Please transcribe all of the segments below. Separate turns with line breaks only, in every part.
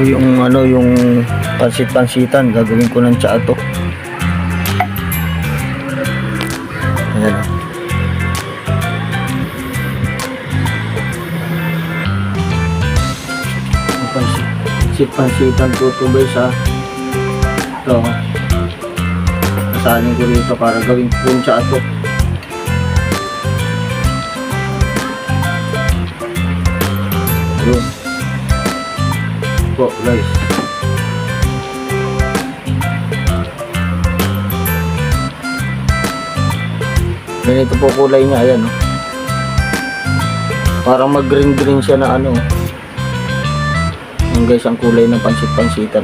yung ano, yung pansit-pansitan. Gagawin ko ng tsaa to. Ayan. Pansit-pansitan ko to guys ha. Ito. Kasanin ko rito para gawin ko yung tsaa to. Yun. Po guys. Ganito po kulay niya, ayan oh. Parang mag green siya na ano. Yung guys ang kulay ng pansit-pansitan.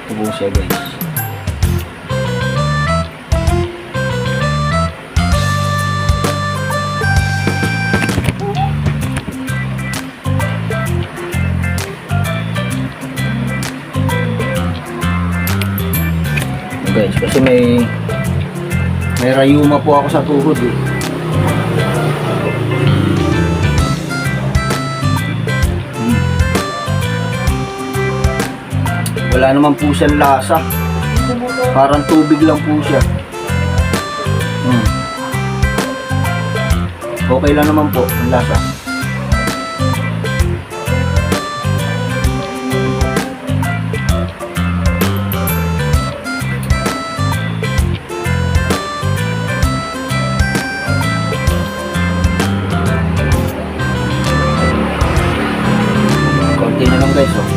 Ito po siya guys. Guys, kasi may rayuma po ako sa tuhod eh. Wala naman po siyang lasa, parang tubig lang po siya. Okay lang naman po ang lasa. Konti na lang guys oh.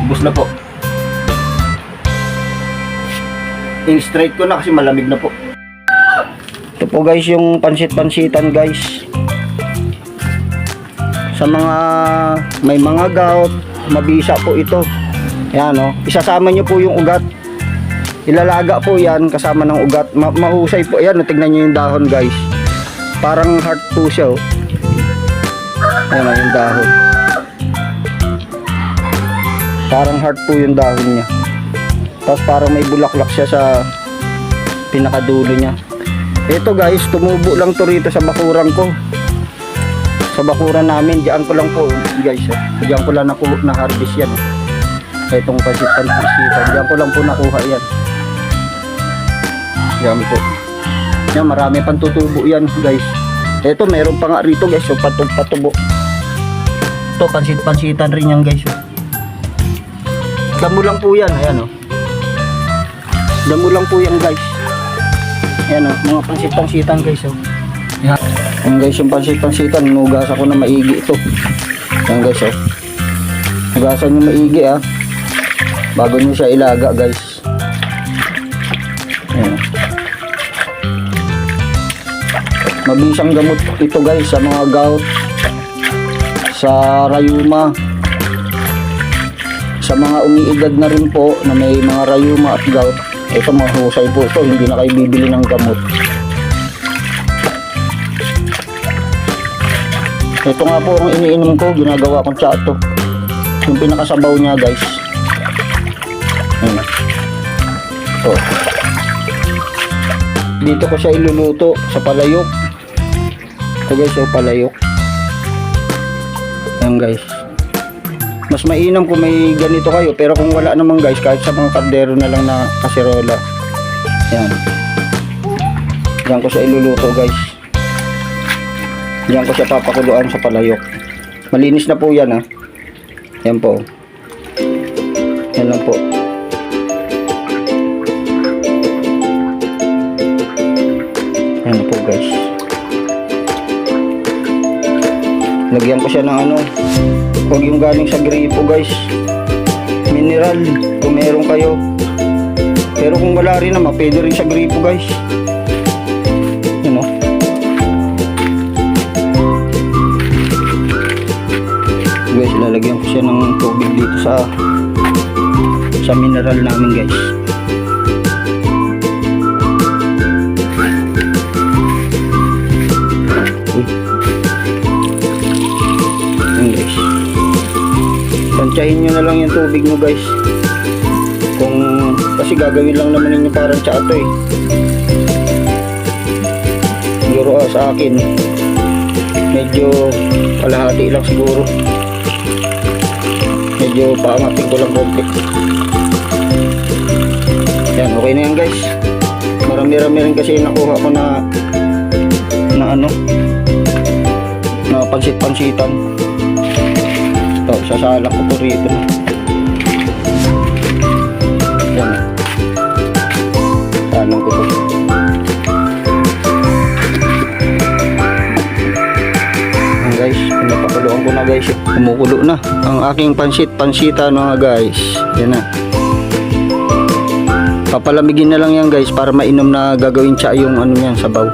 Ubus na po. In-straight ko na kasi malamig na po. Ito po guys yung pansit-pansitan guys. Sa mga may mga gout, mabisa po ito. Ayan o. Isasama nyo po yung ugat. Ilalaga po yan kasama ng ugat. Mahusay po. Ayan o, tignan nyo yung dahon guys. Parang heart po siya o. Ayan o yung dahon. Parang heart po yung dahon niya. Tapos parang may bulaklak siya sa pinakadulo niya. Ito guys, tumubo lang to rito sa bakuran ko. Sa bakuran namin, diyan ko lang po guys. Diyan ko lang na harvest yan. Itong pansit-pansitan, diyan ko lang po nakuha yan. Diyan po. Yan, marami pang tutubo yan guys. Ito, meron pa nga rito guys, yung patubo. Ito, pansit-pansitan rin yan guys. Damo lang po yan, ayan o. Damo lang po yan guys. Ayan o, mga pansit-pansitan guys o. Ayan. Ayan guys, yung pansit-pansitan, nugasan ko na maigi ito. Ayan guys o. Nugasan nyo maigi ah. Bago nyo siya ilaga guys. Ayan o. Mabisang gamot ito guys sa mga gout, sa rayuma, sa mga umiidad na rin po na may mga rayuma at gout. Ito mahusay po ito, hindi na kayo bibili ng gamot. Ito nga po ang iniinom ko, ginagawa kong tsaa to. Yung pinakasabaw niya guys. Ayan. Oh. Dito ko siya iluluto sa palayok. Ito guys yung palayok. Ayan guys. Mas mainam kung may ganito kayo, pero kung wala naman guys, kahit sa mga kaldero na lang na kaserola. Yan. Diyan ko siya iluluto guys. Diyan ko siya papakuluan sa palayok. Malinis na po yan ha. Yan po. Yan lang po. Yan po guys. Lagyan ko siya ng ano, huwag yung galing sa gripo guys, mineral kung meron kayo, pero kung wala rin naman pwede rin sa gripo guys. Yun o. Guys, lalagyan ko siya ng tubig dito sa mineral namin guys. Tansyahin nyo na lang yung tubig nyo guys. Kung kasi gagawin lang naman ninyo parang tsato eh. Siguro sa akin medyo kalahati lang siguro, medyo paangatin ko lang konti. Yan, okay na yan guys. Marami-rami rin kasi nakuha ko na ano, na pansit-pansitan. Ito, sasalang ko to rito. Yan, salang ko to. Yan guys, pinapakuluan ko na guys. Kumukulo na ang aking pansit-pansitan mga guys. Yan na. Papalamigin na lang yan guys para mainom na gagawin siya yung ano yan, sabaw.